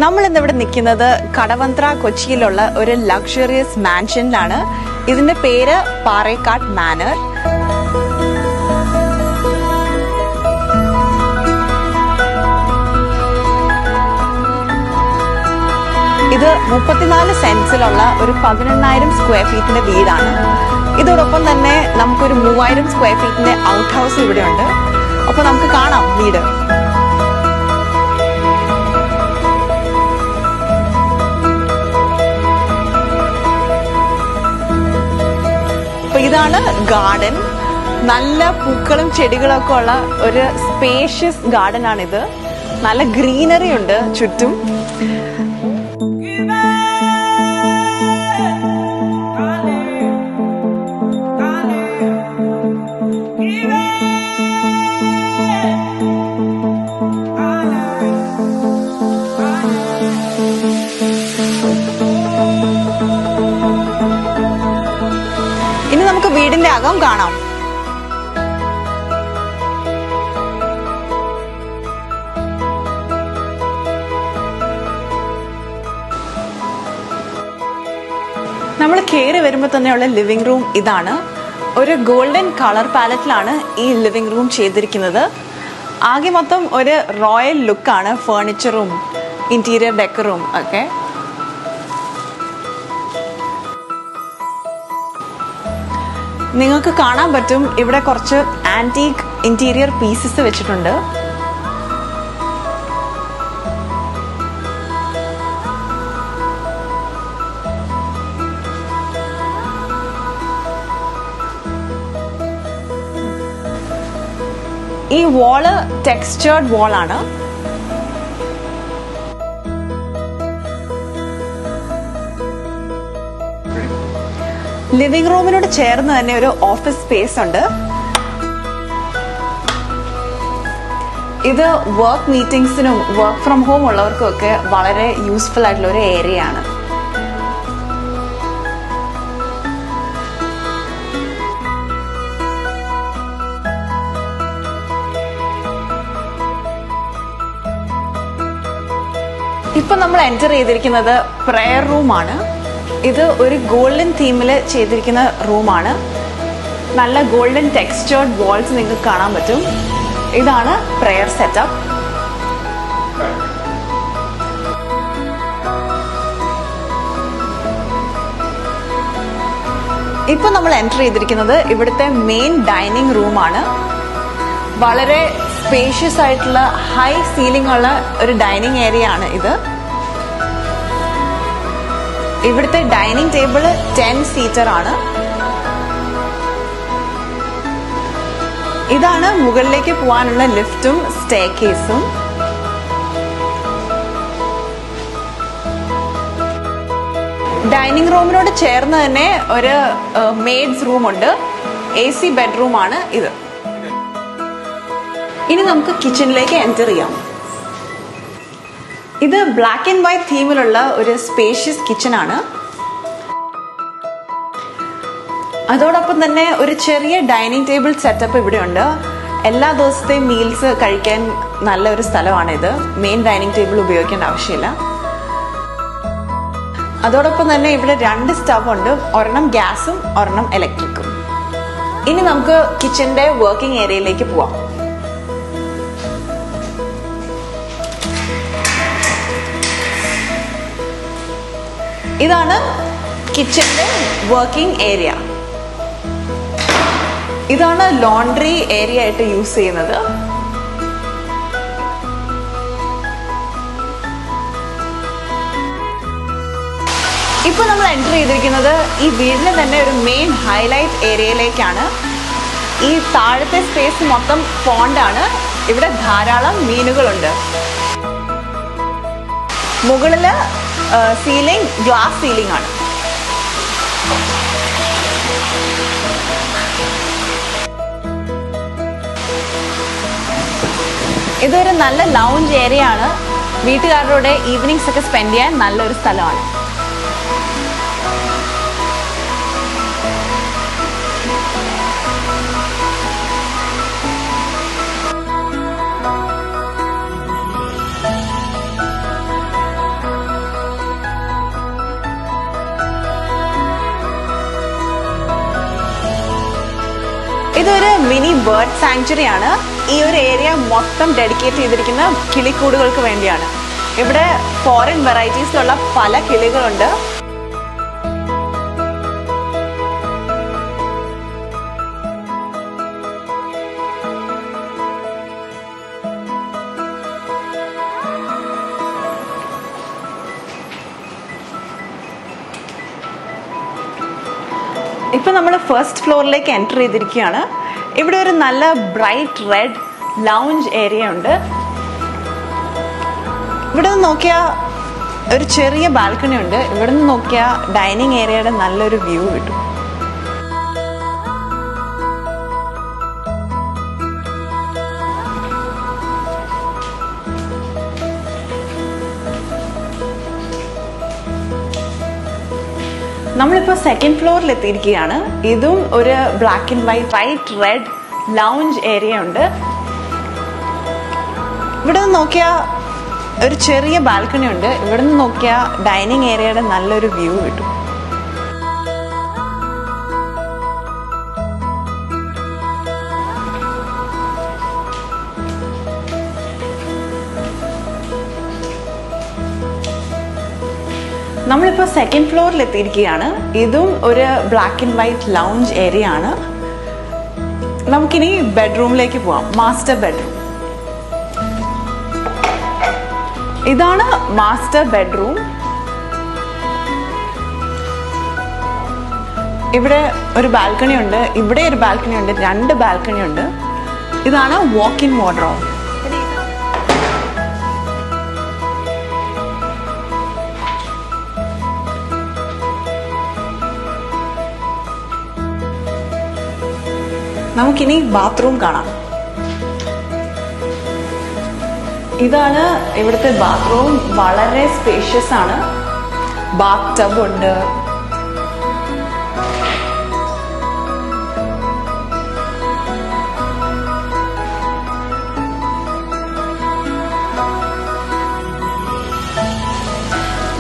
നമ്മൾ ഇന്നിവിടെ നിൽക്കുന്നത് കടവന്ത്ര കൊച്ചിയിലുള്ള ഒരു ലക്ഷറിയസ് മാൻഷനിലാണ്. ഇതിന്റെ പേര് പാറേക്കാട് മാനർ. ഇത് 34 സെന്റ്സിലുള്ള ഒരു 18,000 സ്ക്വയർ ഫീറ്റിന്റെ വീടാണ്. ഇതോടൊപ്പം തന്നെ നമുക്കൊരു 3,000 സ്ക്വയർ ഫീറ്റിന്റെ ഔട്ട് ഹൗസ് ഇവിടെ ഉണ്ട്. അപ്പൊ നമുക്ക് കാണാം വീട്. അപ്പൊ ഇതാണ് ഗാർഡൻ. നല്ല പൂക്കളും ചെടികളും ഒക്കെ ഉള്ള ഒരു സ്പേഷ്യസ് ഗാർഡൻ ആണിത്. നല്ല ഗ്രീനറി ഉണ്ട് ചുറ്റും. ഇനി നമുക്ക് വീടിന്റെ അകം കാണാം. നമ്മൾ കയറി വരുമ്പോൾ തന്നെയുള്ള ലിവിംഗ് റൂം ഇതാണ്. ഒരു ഗോൾഡൻ കളർ പാലറ്റിലാണ് ഈ ലിവിംഗ് റൂം ചെയ്തിരിക്കുന്നത്. ആകെ മൊത്തം ഒരു റോയൽ ലുക്കാണ് ഫേർണിച്ചറും ഇന്റീരിയർ ഡെക്കറും ഒക്കെ. നിങ്ങൾക്ക് കാണാൻ പറ്റും ഇവിടെ കുറച്ച് ആന്റീക് ഇന്റീരിയർ പീസസ് വെച്ചിട്ടുണ്ട്. ഈ വാള് ടെക്സ്ചേർഡ് വാളാണ്. ലിവിംഗ് റൂമിനോട് ചേർന്ന് തന്നെ ഒരു ഓഫീസ് സ്പേസ് ഉണ്ട്. ഇത് വർക്ക് മീറ്റിംഗ്സിനും വർക്ക് ഫ്രം ഹോം ഉള്ളവർക്കും ഒക്കെ വളരെ യൂസ്ഫുൾ ആയിട്ടുള്ള ഒരു ഏരിയ ആണ്. ഇപ്പൊ നമ്മൾ എന്റർ ചെയ്തിരിക്കുന്നത് പ്രെയർ റൂമാണ്. ഇത് ഒരു ഗോൾഡൻ തീമില് ചെയ്തിരിക്കുന്ന റൂമാണ്. നല്ല ഗോൾഡൻ ടെക്സ്ചേർഡ് വാൾസ് നിങ്ങൾക്ക് കാണാൻ പറ്റും. ഇതാണ് പ്രെയർ സെറ്റപ്പ്. ഇപ്പൊ നമ്മൾ എന്റർ ചെയ്തിരിക്കുന്നത് ഇവിടുത്തെ മെയിൻ ഡൈനിങ് റൂമാണ്. വളരെ സ്പേഷ്യസ് ആയിട്ടുള്ള ഹൈ സീലിംഗ് ഉള്ള ഒരു ഡൈനിങ് ഏരിയ ആണ് ഇത്. ഇവിടുത്തെ ഡൈനിങ് ടേബിൾ 10 സീറ്റർ ആണ്. ഇതാണ് മുകളിലേക്ക് പോകാനുള്ള ലിഫ്റ്റും സ്റ്റെയർകേസും. ഡൈനിങ് റൂമിനോട് ചേർന്ന് തന്നെ ഒരു മെയ്ഡ്സ് റൂം ഉണ്ട്. AC ബെഡ്റൂം ആണ് ഇത്. ഇനി നമുക്ക് കിച്ചണിലേക്ക് എൻ്റർ ചെയ്യാം. ഇത് ബ്ലാക്ക് ആൻഡ് വൈറ്റ് തീമിലുള്ള ഒരു സ്പേഷ്യസ് കിച്ചൺ ആണ്. അതോടൊപ്പം തന്നെ ഒരു ചെറിയ ഡൈനിങ് ടേബിൾ സെറ്റപ്പ് ഇവിടെ ഉണ്ട്. എല്ലാ ദിവസത്തെയും മീൽസ് കഴിക്കാൻ നല്ലൊരു സ്ഥലമാണിത്. മെയിൻ ഡൈനിങ് ടേബിൾ ഉപയോഗിക്കേണ്ട ആവശ്യമില്ല. അതോടൊപ്പം തന്നെ ഇവിടെ 2 സ്റ്റവ് ഉണ്ട്. ഒരെണ്ണം ഗ്യാസും ഒരെണ്ണം ഇലക്ട്രിക്കും. ഇനി നമുക്ക് കിച്ചന്റെ വർക്കിംഗ് ഏരിയയിലേക്ക് പോവാം. ഇതാണ് കിച്ചന്റെ വർക്കിംഗ് ഏരിയ. ഇതാണ് ലോണ്ടറി ഏരിയ ആയിട്ട് യൂസ് ചെയ്യുന്നത്. ഇപ്പൊ നമ്മൾ എൻ്റർ ചെയ്തിരിക്കുന്നത് ഈ വീടിന് തന്നെ ഒരു മെയിൻ ഹൈലൈറ്റ് ഏരിയയിലേക്കാണ്. ഈ താഴത്തെ സ്പേസ് മൊത്തം പോണ്ടാണ്. ഇവിടെ ധാരാളം മീനുകളുണ്ട്. മുകളില് സീലിംഗ് ഗ്ലാസ് സീലിംഗ് ആണ്. ഇതൊരു നല്ല ലൗഞ്ച് ഏരിയ ആണ്. വീട്ടുകാരുടെ ഈവനിങ്സ് ഒക്കെ സ്പെൻഡ് ചെയ്യാൻ നല്ലൊരു സ്ഥലമാണ്. ബേർഡ് സാങ്ച്വറി ആണ്. ഈ ഒരു ഏരിയ മൊത്തം ഡെഡിക്കേറ്റ് ചെയ്തിരിക്കുന്ന കിളിക്കൂടുകൾക്ക് വേണ്ടിയാണ്. ഇവിടെ ഫോറിൻ വെറൈറ്റീസിലുള്ള പല കിളികളുണ്ട്. ഇപ്പൊ നമ്മൾ ഫസ്റ്റ് ഫ്ലോറിലേക്ക് എൻ്റർ ചെയ്തിരിക്കുകയാണ്. ഇവിടെ ഒരു നല്ല ബ്രൈറ്റ് റെഡ് ലൗഞ്ച് ഏരിയ ഉണ്ട്. ഇവിടെ നിന്ന് നോക്കിയാൽ ഒരു ചെറിയ ബാൽക്കണി ഉണ്ട്. ഇവിടെ നിന്ന് നോക്കിയാൽ ഡൈനിങ് ഏരിയയുടെ നല്ലൊരു വ്യൂ കിട്ടും. നമ്മളിപ്പോൾ സെക്കൻഡ് ഫ്ലോറിൽ എത്തിയിരിക്കുകയാണ്. ഇതും ഒരു black and white red lounge area ഉണ്ട്. ഇവിടെ നിന്ന് നോക്കിയാൽ ഒരു ചെറിയ ബാൽക്കണി ഉണ്ട്. ഇവിടെ നിന്ന് നോക്കിയാൽ ഡൈനിങ് ഏരിയയുടെ നല്ലൊരു വ്യൂ കിട്ടും. നമ്മളിപ്പോൾ സെക്കൻഡ് ഫ്ലോറിൽ എത്തിയിരിക്കുകയാണ്. ഇതും ഒരു black and white lounge area ആണ്. നമുക്കിനി ബെഡ്റൂമിലേക്ക് പോവാം. Master bedroom. ഇതാണ് മാസ്റ്റർ ബെഡ്റൂം. ഇവിടെ ഒരു ബാൽക്കണി ഉണ്ട്. ഇവിടെ ഒരു ബാൽക്കണി ഉണ്ട്. 2 ബാൽക്കണി ഉണ്ട്. ഇതാണ് വാക്ക് ഇൻ വാർഡ്രോബ്. നമുക്കിനി ബാത്റൂം കാണാം. ഇതാണ് ഇവിടുത്തെ ബാത്റൂം. വളരെ സ്പേഷ്യസ് ആണ്. ബാത്ത് ടബ് ഉണ്ട്.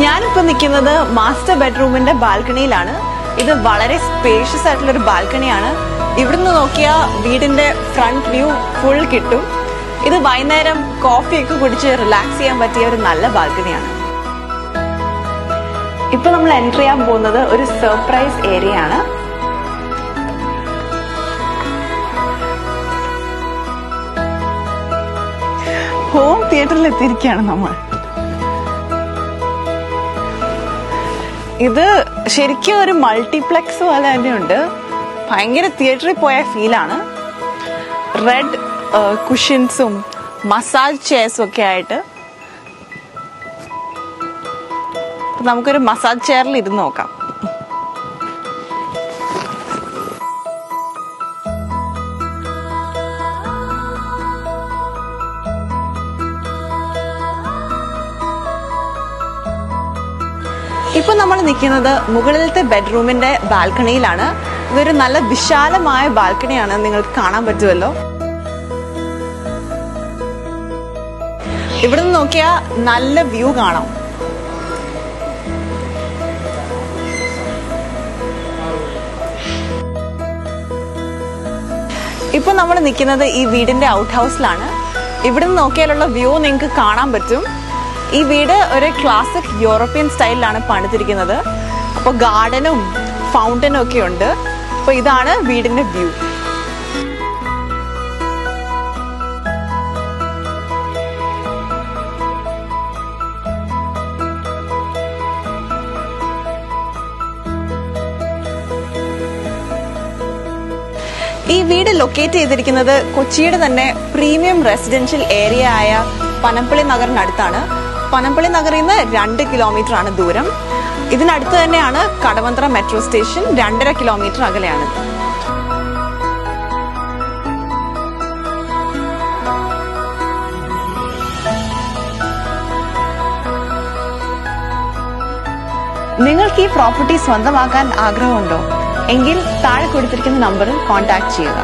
ഞാനിപ്പോൾ നിൽക്കുന്നത് മാസ്റ്റർ ബെഡ്റൂമിന്റെ ബാൽക്കണിയിലാണ്. ഇത് വളരെ സ്പേഷ്യസ് ആയിട്ടുള്ള ഒരു ബാൽക്കണിയാണ്. ഇവിടുന്ന് നോക്കിയാൽ വീടിന്റെ ഫ്രണ്ട് വ്യൂ ഫുൾ കിട്ടും. ഇത് വൈകുന്നേരം കോഫിയൊക്കെ കുടിച്ച് റിലാക്സ് ചെയ്യാൻ പറ്റിയ ഒരു നല്ല ബാൽക്കണിയാണ്. ഇപ്പൊ നമ്മൾ എൻ്റർ ചെയ്യാൻ പോകുന്നത് ഒരു സർപ്രൈസ് ഏരിയ ആണ്. ഹോം തിയേറ്ററിൽ എത്തിയിരിക്കുകയാണ് നമ്മൾ. ഇത് ശരിക്കും ഒരു മൾട്ടിപ്ലെക്സ് പോലെ തന്നെയുണ്ട്. ഭയങ്കര തിയേറ്ററിൽ പോയ ഫീലാണ്. റെഡ് കുഷ്യൻസും മസാജ് ചെയർസും ഒക്കെ ആയിട്ട് നമുക്കൊരു മസാജ് ചെയറിൽ ഇരുന്ന് നോക്കാം. ഇപ്പൊ നമ്മൾ നിൽക്കുന്നത് മുകളിലത്തെ ബെഡ്റൂമിന്റെ ബാൽക്കണിയിലാണ്. ഇതൊരു നല്ല വിശാലമായ ബാൽക്കണിയാണ്. നിങ്ങൾക്ക് കാണാൻ പറ്റുമല്ലോ. ഇവിടെ നിന്ന് നോക്കിയാൽ നല്ല വ്യൂ കാണാം. ഇപ്പൊ നമ്മൾ നിൽക്കുന്നത് ഈ വീടിന്റെ ഔട്ട് ഹൗസിലാണ്. ഇവിടെ നിന്ന് നോക്കിയാലുള്ള വ്യൂ നിങ്ങൾക്ക് കാണാൻ പറ്റും. ഈ വീട് ഒരു ക്ലാസിക് യൂറോപ്യൻ സ്റ്റൈലിലാണ് പണിതിരിക്കുന്നത്. അപ്പോൾ ഗാർഡനും ഫൗണ്ടനും ഒക്കെ ഉണ്ട്. അപ്പോൾ ഇതാണ് വീടിന്റെ വ്യൂ. ഈ വീട് ലൊക്കേറ്റ് ചെയ്തിരിക്കുന്നത് കൊച്ചിയുടെ തന്നെ പ്രീമിയം റെസിഡൻഷ്യൽ ഏരിയ ആയ പനമ്പള്ളി നഗറിനടുത്താണ്. പനമ്പള്ളി നഗറിൽ നിന്ന് 2 കിലോമീറ്റർ ആണ് ദൂരം. ഇതിനടുത്ത് തന്നെയാണ് കടവന്ത്ര മെട്രോ സ്റ്റേഷൻ. 2.5 കിലോമീറ്റർ അകലെയാണ്. നിങ്ങൾക്ക് ഈ പ്രോപ്പർട്ടി സ്വന്തമാക്കാൻ ആഗ്രഹമുണ്ടോ? എങ്കിൽ താഴെ കൊടുത്തിരിക്കുന്ന നമ്പറിൽ കോൺടാക്ട് ചെയ്യുക.